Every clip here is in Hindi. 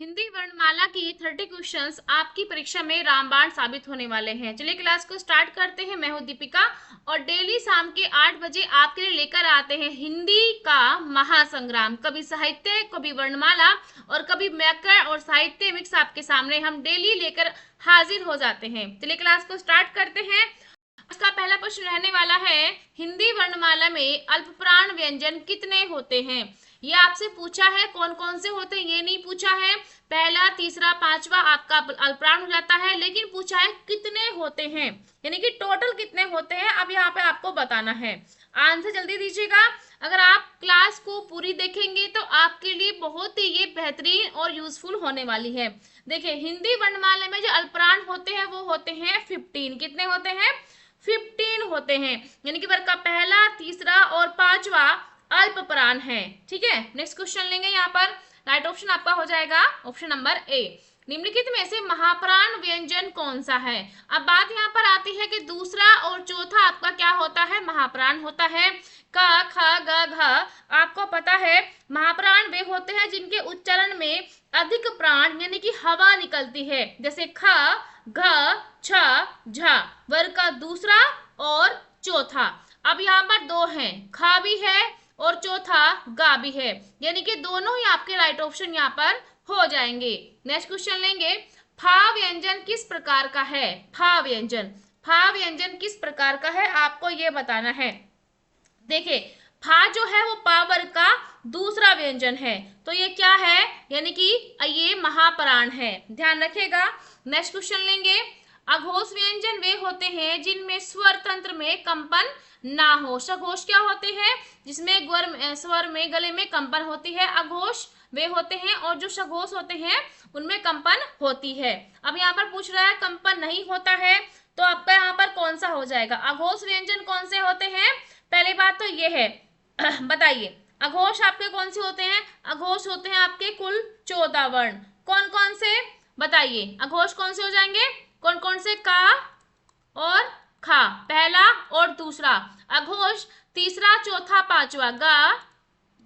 हिंदी वर्णमाला की 30 क्वेश्चंस आपकी परीक्षा में रामबाण साबित होने वाले हैं। चलिए क्लास को स्टार्ट करते हैं। मैं हूं दीपिका और डेली शाम के 8 बजे आपके लिए लेकर आते हैं हिंदी का महासंग्राम। कभी साहित्य, कभी वर्णमाला और कभी व्याकरण और साहित्य मिक्स आपके सामने हम डेली लेकर हाजिर हो जाते हैं। चलिए क्लास को स्टार्ट करते हैं। इसका पहला प्रश्न रहने वाला है, हिंदी वर्णमाला में अल्पप्राण व्यंजन कितने होते हैं? ये आपसे पूछा है। कौन कौन से होते हैं ये नहीं पूछा है। पहला, तीसरा, पांचवा आपका अल्पप्राण हो जाता है, लेकिन पूछा है कितने होते हैं, यानी कि टोटल कितने होते हैं। अब यहाँ पे आपको बताना है। आंसर जल्दी दीजिएगा। अगर आप क्लास को पूरी देखेंगे तो आपके लिए बहुत ही ये बेहतरीन और यूजफुल होने वाली है। देखिए, हिंदी वर्णमाला में जो अल्पप्राण होते हैं वो होते हैं 15। कितने होते हैं? 15 होते हैं, यानी कि वर्ग का पहला, तीसरा और पांचवा अल्पप्राण है। ठीक है, नेक्स्ट क्वेश्चन लेंगे। यहाँ पर राइट ऑप्शन आपका हो जाएगा ऑप्शन नंबर ए। निम्नलिखित में से महाप्राण व्यंजन कौन सा है? अब बात यहाँ पर आती है कि दूसरा और चौथा आपका क्या होता है? महाप्राण होता है। क, ख, ग, घ आपको पता है महाप्राण वे होते हैं जिनके उच्चारण में अधिक प्राण यानी कि हवा निकलती है, जैसे ख, घ, छ, झ। वर्ग का दूसरा और चौथा। अब यहाँ पर दो हैं, ख भी है और चौथा गा भी है, यानी कि दोनों ही आपके राइट ऑप्शन यहाँ पर हो जाएंगे। नेक्स्ट क्वेश्चन लेंगे। फा व्यंजन किस प्रकार का है? फा व्यंजन, फा व्यंजन किस प्रकार का है आपको ये बताना है। देखिए, फा जो है वो पा वर्ग का दूसरा व्यंजन है, तो ये क्या है? यानी कि ये महाप्राण है, ध्यान रखिएगा। नेक्स्ट क्वेश्चन लेंगे। अघोष व्यंजन वे होते हैं जिनमें स्वर तंत्र में कंपन ना हो। सघोष क्या होते हैं? जिसमें स्वर में गले में कंपन होती है, अघोष वे होते हैं। और जो सघोष होते हैं उनमें कंपन होती है। अब यहाँ पर पूछ रहा है कंपन नहीं होता है, तो आपका यहाँ पर कौन सा हो जाएगा? अघोष व्यंजन कौन से होते हैं? पहली बात तो ये है बताइए, अघोष आपके कौन से होते हैं? अघोष होते हैं आपके कुल 14 वर्ण। कौन कौन से बताइए? अघोष कौन से हो जाएंगे? कौन कौन से? का और खा, पहला और दूसरा अघोष, तीसरा, चौथा, पांचवा गा,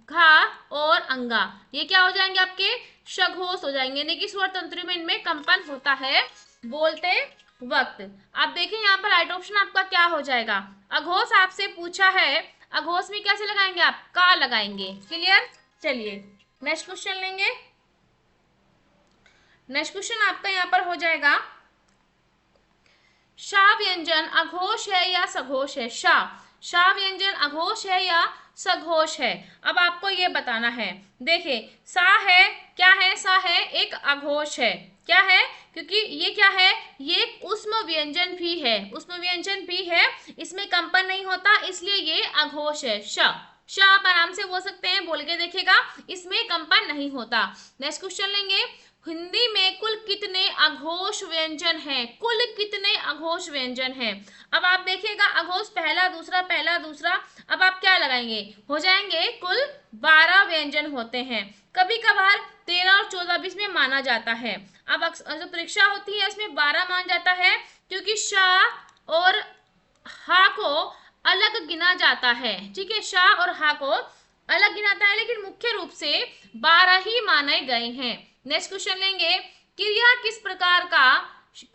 घा और अंगा, ये क्या हो जाएंगे? आपके सघोष हो जाएंगे, यानी कि स्वर तंत्र में इनमें कंपन होता है बोलते वक्त। आप देखें यहाँ पर राइट ऑप्शन आपका क्या हो जाएगा? अघोष आपसे पूछा है, अघोष में कैसे लगाएंगे आप? का लगाएंगे। क्लियर? चलिए नेक्स्ट क्वेश्चन लेंगे। नेक्स्ट क्वेश्चन आपका यहाँ पर हो जाएगा, शा व्यंजन अघोष है या सघोष है? शा व्यंजन अघोष है या सघोष है? अब आपको ये बताना है। देखिए, सा है, क्या है? सा है एक अघोष है। क्या है? क्योंकि ये क्या है? ये ऊष्म व्यंजन भी है, ऊष्म व्यंजन भी है, इसमें कंपन नहीं होता, इसलिए ये अघोष है। श आप आराम से बोल सकते हैं, बोल के देखिएगा, इसमें कंपन नहीं होता। नेक्स्ट क्वेश्चन लेंगे। हिंदी में कुल कितने अघोष व्यंजन हैं? कुल कितने अघोष व्यंजन हैं? अब आप देखिएगा, अघोष पहला, दूसरा, पहला, दूसरा, अब आप क्या लगाएंगे? हो जाएंगे कुल 12 व्यंजन होते हैं। कभी कभार 13 और 14 भी इसमें माना जाता है। अब जो परीक्षा होती है उसमें 12 मान जाता है, क्योंकि शा और हा को अलग गिना जाता है। ठीक है, शा और हा को अलग गिनाता है, लेकिन मुख्य रूप से 12 ही माने गए हैं। नेक्स्ट क्वेश्चन लेंगे। क्रिया किस प्रकार का,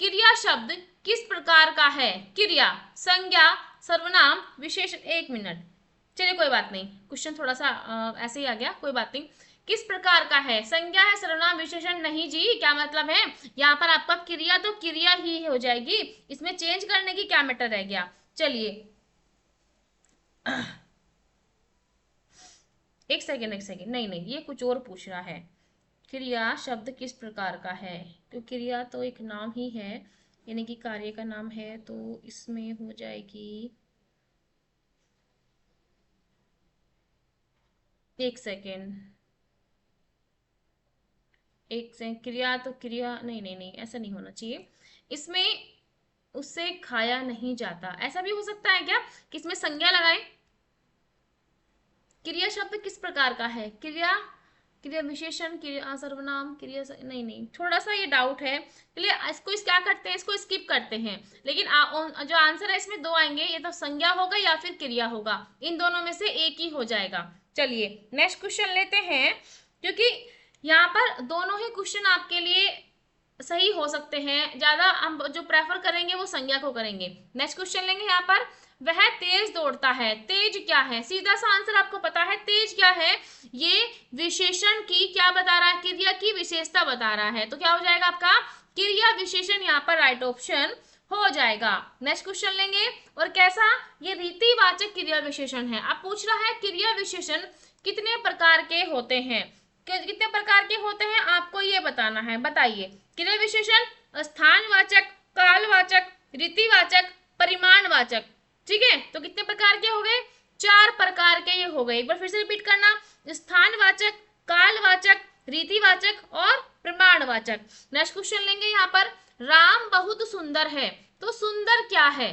क्रिया शब्द किस प्रकार का है? क्रिया, संज्ञा, सर्वनाम, विशेषण। 1 मिनट, चलिए कोई बात नहीं, क्वेश्चन थोड़ा सा ऐसे ही आ गया, कोई बात नहीं। किस प्रकार का है? संज्ञा है, सर्वनाम, विशेषण नहीं जी, क्या मतलब है? यहाँ पर आपका क्रिया तो क्रिया ही हो जाएगी, इसमें चेंज करने की क्या मैटर रह गया? चलिए एक सेकेंड, नहीं नहीं, ये कुछ और पूछ रहा है। क्रिया शब्द किस प्रकार का है, तो क्रिया तो एक नाम ही है, यानी कि कार्य का नाम है, तो इसमें हो जाएगी, एक सेकेंड, क्रिया तो क्रिया, नहीं नहीं नहीं, ऐसा नहीं होना चाहिए। इसमें उससे खाया नहीं जाता, ऐसा भी हो सकता है क्या कि इसमें संज्ञा लगाए? क्रिया शब्द किस प्रकार का है? क्रिया, क्रिया विशेषण, क्रिया सर्वनाम, क्रिया नहीं नहीं, थोड़ा सा ये डाउट है, चलिए इसको क्या करते हैं, इसको स्किप करते हैं। लेकिन जो आंसर है इसमें दो आएंगे, ये तो संज्ञा होगा या फिर क्रिया होगा, इन दोनों में से एक ही हो जाएगा। चलिए नेक्स्ट क्वेश्चन लेते हैं। क्योंकि यहाँ पर पर दोनों ही क्वेश्चन आपके लिए सही हो सकते हैं, ज्यादा हम जो प्रेफर करेंगे वो संज्ञा को करेंगे। नेक्स्ट क्वेश्चन लेंगे यहाँ पर, वह तेज दौड़ता है। तेज क्या है? सीधा सा आंसर आपको पता है। तेज क्या है? ये विशेषण की क्या बता रहा है? क्रिया की विशेषता बता रहा है। तो क्या हो जाएगा आपका क्रिया विशेषण, यहाँ पर राइट ऑप्शन हो जाएगा। नेक्स्ट क्वेश्चन लेंगे, और कैसा? ये रीतिवाचक क्रिया विशेषण है। अब पूछ रहा है क्रिया विशेषण कितने प्रकार के होते हैं, कितने प्रकार के होते हैं आपको ये बताना है। बताइए। क्रिया विशेषण स्थानवाचक, कालवाचक, रीतिवाचक, परिमाणवाचक। ठीक है, तो कितने प्रकार के हो गए? 4 प्रकार के ये हो गए। एक बार फिर से रिपीट करना, स्थानवाचक, कालवाचक, रीतिवाचक और प्रमाणवाचक। नेक्स्ट क्वेश्चन लेंगे यहाँ पर, राम बहुत सुंदर है। तो सुंदर क्या है?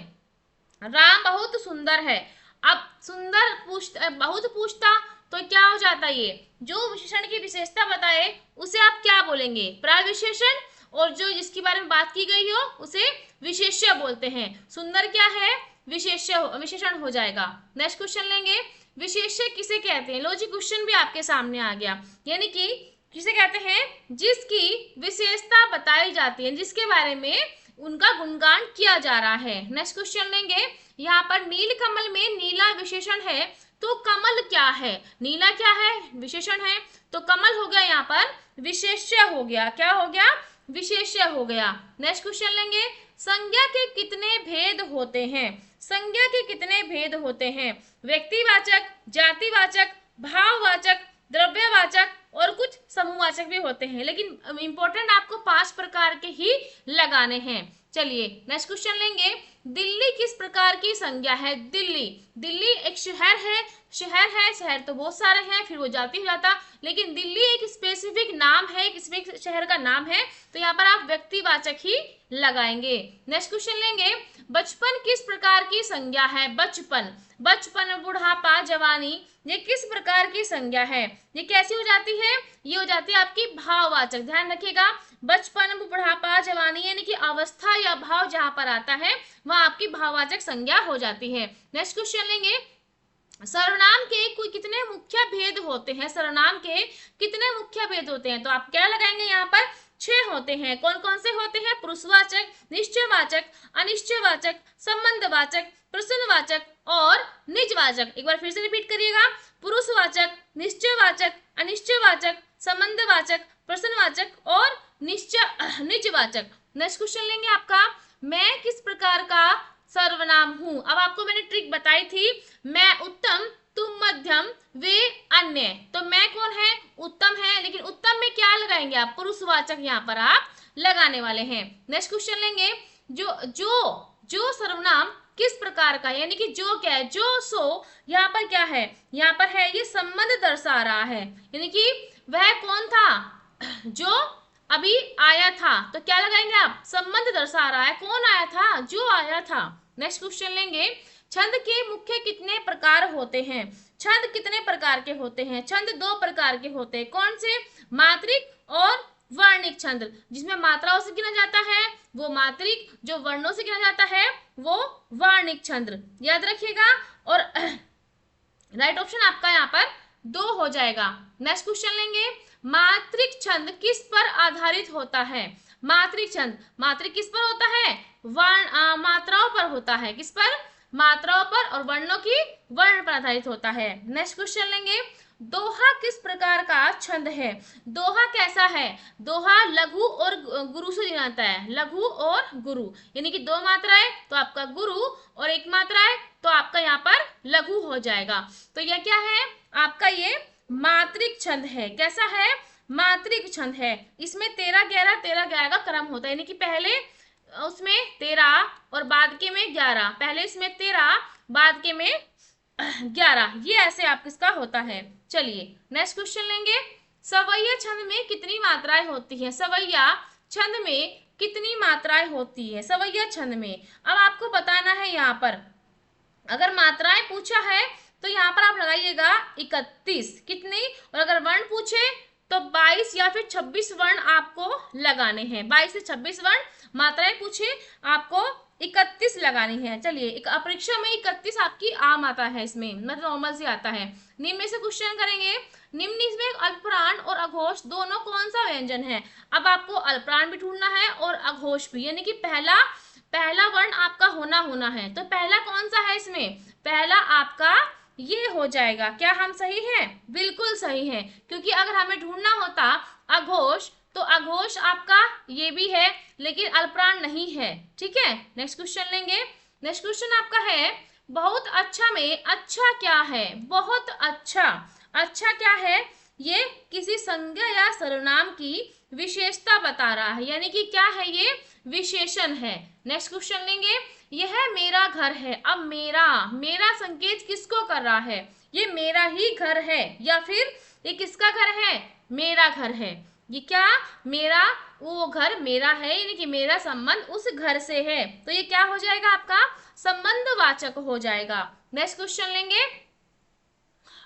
राम बहुत सुंदर है। अब सुंदर बहुत पूछता तो क्या हो जाता? ये जो विशेषण की विशेषता बताए उसे आप क्या बोलेंगे? प्रविशेषण, और जो जिसके बारे में बात की गई हो उसे विशेष्य बोलते हैं। सुंदर क्या है? विशेषण हो जाएगा। नेक्स्ट क्वेश्चन लेंगे, विशेष्य किसे कहते हैं? लो जी, क्वेश्चन भी आपके सामने आ गया। यानी कि किसे कहते हैं? जिसकी विशेषता बताई जाती है, जिसके बारे में उनका गुणगान किया जा रहा है। नेक्स्ट क्वेश्चन लेंगे, यहाँ पर नील कमल में नीला विशेषण है, तो कमल क्या है? नीला क्या है? विशेषण है, तो कमल हो गया यहाँ पर विशेष्य हो गया। क्या हो गया? विशेष्य हो गया। नेक्स्ट क्वेश्चन लेंगे, संज्ञा के कितने भेद होते हैं? संज्ञा के कितने भेद होते हैं? व्यक्तिवाचक, जातिवाचक, भाववाचक, द्रव्यवाचक और कुछ समूहवाचक भी होते हैं, लेकिन इंपॉर्टेंट आपको 5 प्रकार के ही लगाने हैं। चलिए नेक्स्ट क्वेश्चन लेंगे, दिल्ली किस प्रकार की संज्ञा है? दिल्ली, दिल्ली एक शहर है। शहर तो बहुत सारे हैं, फिर वो जाति हो जाता, लेकिन दिल्ली एक स्पेसिफिक नाम है, एक स्पेसिफिक शहर का नाम है, तो यहाँ पर आप व्यक्तिवाचक ही लगाएंगे। नेक्स्ट क्वेश्चन लेंगे, बचपन किस प्रकार की संज्ञा है? बचपन, बचपन, बुढ़ापा, जवानी, ये किस प्रकार की संज्ञा है? ये कैसी हो जाती है? ये हो जाती है आपकी भाववाचक। ध्यान रखिएगा, बचपन, बुढ़ापा, जवानी यानी कि अवस्था या भाव जहां पर आता है वह आपकी भाववाचक संज्ञा हो जाती है। नेक्स्ट क्वेश्चन लेंगे, सर्वनाम के कोई कितने मुख्य भेद होते हैं? सर्वनाम के कितने मुख्य भेद होते हैं? तो आप क्या लगाएंगे? यहाँ पर 6 होते हैं। कौन कौन से होते हैं? पुरुषवाचक, निश्चयवाचक, अनिश्चयवाचक, संबंधवाचक, प्रश्नवाचक और निजवाचक। एक बार फिर से रिपीट करिएगा, पुरुषवाचक, निश्चयवाचक, अनिश्चयवाचक, संबंधवाचक, प्रश्नवाचक और निजवाचक। नेक्स्ट क्वेश्चन लेंगे आपका, मैं किस प्रकार का सर्वनाम हूं? अब आपको मैंने ट्रिक बताई थी, मैं उत्तम, तुम मध्यम, वे अन्य। तो मैं कौन है? उत्तम है, लेकिन उत्तम में क्या लगाएंगे आप? पुरुषवाचक यहाँ पर आप लगाने वाले हैं। नेक्स्ट क्वेश्चन लेंगे, जो सर्वनाम किस प्रकार का, यानी कि जो क्या है? जो, सो, यहाँ पर क्या है? यहाँ पर है ये संबंध दर्शा रहा है, यानी कि वह कौन था जो अभी आया था, तो क्या लगाएंगे आप? संबंध दर्शा रहा है, कौन आया था? जो आया था। नेक्स्ट क्वेश्चन लेंगे, छंद के मुख्य कितने प्रकार होते हैं? छंद कितने प्रकार के होते हैं? छंद 2 प्रकार के होते हैं। कौन से? मात्रिक और वर्णिक छंद। जिसमें मात्राओं से गिना जाता है वो मात्रिक, जो वर्णों से गिना जाता है वो वर्णिक छंद। याद रखिएगा, और राइट ऑप्शन आपका यहाँ पर 2 हो जाएगा। नेक्स्ट क्वेश्चन लेंगे, मात्रिक छंद किस पर आधारित होता है? मात्रिक छंद, मात्रिक किस पर होता है? मात्राओं पर होता है। किस पर? मात्राओं पर, और वर्णों की वर्ण पर आधारित होता है। नेक्स्ट क्वेश्चन लेंगे, दोहा किस प्रकार का छंद है? दोहा कैसा है? दोहा लघु और गुरु से गिनाता है। लघु और गुरु, यानी कि 2 मात्राएं तो आपका गुरु, और 1 मात्रा है तो आपका यहाँ पर लघु हो जाएगा। तो यह क्या है? आपका ये मात्रिक छंद है। कैसा है? मात्रिक छंद है। इसमें 13-11 13-11 का क्रम होता है, यानी कि पहले उसमें 13 और बाद के में 11, पहले इसमें 13 बाद के में 11, ये ऐसे आप किसका होता है। चलिए नेक्स्ट क्वेश्चन लेंगे, सवैया छंद में कितनी मात्राएं होती हैं? सवैया छंद में कितनी मात्राएं होती है? सवैया छंद में अब आपको बताना है। यहाँ पर अगर मात्राएं पूछा है तो यहाँ पर आप लगाइएगा 31 कितनी, और अगर वर्ण पूछे तो 22 या फिर 26 वर्ण आपको लगाने हैं। 22 से 26 वर्ण। मात्राएं पूछे आपको 31 लगानी है। चलिए, परीक्षा में 31 आपकी आम आता है, इसमें मतलब नॉर्मल से आता है। निम्न में से क्वेश्चन करेंगे, निम्न इसमें अल्पप्राण और अघोष दोनों कौन सा व्यंजन है। अब आपको अल्पप्राण भी ढूंढना है और अघोष भी, यानी कि पहला वर्ण आपका होना है। तो पहला कौन सा है इसमें, पहला आपका ये हो जाएगा। क्या हम सही हैं, बिल्कुल सही है, क्योंकि अगर हमें ढूंढना होता अघोष, तो अघोष आपका ये भी है, लेकिन अल्पप्राण नहीं है। ठीक है, नेक्स्ट क्वेश्चन लेंगे। नेक्स्ट क्वेश्चन आपका है, बहुत अच्छा में अच्छा क्या है। बहुत अच्छा, अच्छा क्या है, ये किसी संज्ञा या सर्वनाम की विशेषता बता रहा है, यानी कि क्या है, ये विशेषण है। नेक्स्ट क्वेश्चन लेंगे, यह मेरा घर है। अब मेरा संकेत किसको कर रहा है, ये मेरा ही घर है, या फिर ये किसका घर है, मेरा घर है। ये क्या, मेरा, वो घर मेरा है, यानी कि मेरा संबंध उस घर से है, तो ये क्या हो जाएगा, आपका संबंधवाचक हो जाएगा। नेक्स्ट क्वेश्चन लेंगे।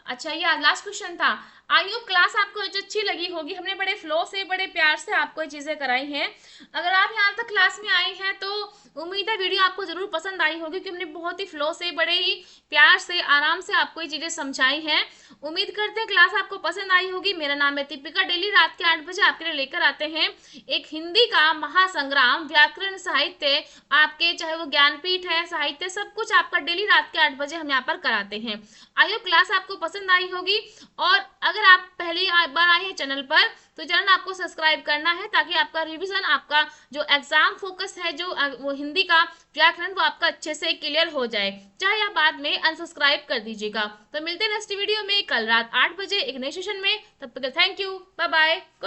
अच्छा, ये आज लास्ट क्वेश्चन था। आई होप क्लास आपको अच्छी लगी होगी, हमने बड़े फ्लो से, बड़े प्यार से आपको ये चीज़ें कराई हैं। अगर आप यहाँ तक क्लास में आई हैं तो उम्मीद है वीडियो आपको ज़रूर पसंद आई होगी, क्योंकि हमने बहुत ही फ्लो से, बड़े ही प्यार से, आराम से आपको ये चीज़ें समझाई हैं। उम्मीद करते हैं क्लास आपको पसंद आई होगी। मेरा नाम है दीपिका। डेली रात के 8 बजे आपके लिए लेकर आते हैं एक हिंदी का महासंग्राम, व्याकरण, साहित्य, आपके चाहे वो ज्ञानपीठ है, साहित्य, सब कुछ आपका डेली रात के 8 बजे हम यहाँ पर कराते हैं। आई होप क्लास आपको पसंद आई होगी, और अगर आप पहली बार आए हैं चैनल पर, तो चैनल आपको सब्सक्राइब करना है, ताकि आपका रिवीजन, आपका जो एग्जाम फोकस है, जो वो हिंदी का व्याकरण, वो आपका अच्छे से क्लियर हो जाए, चाहे आप बाद में अनसब्सक्राइब कर दीजिएगा। तो मिलते हैं नेक्स्ट वीडियो में कल रात 8 बजे एक नए सेशन में। तब तक थैंक यू, बाय बाय।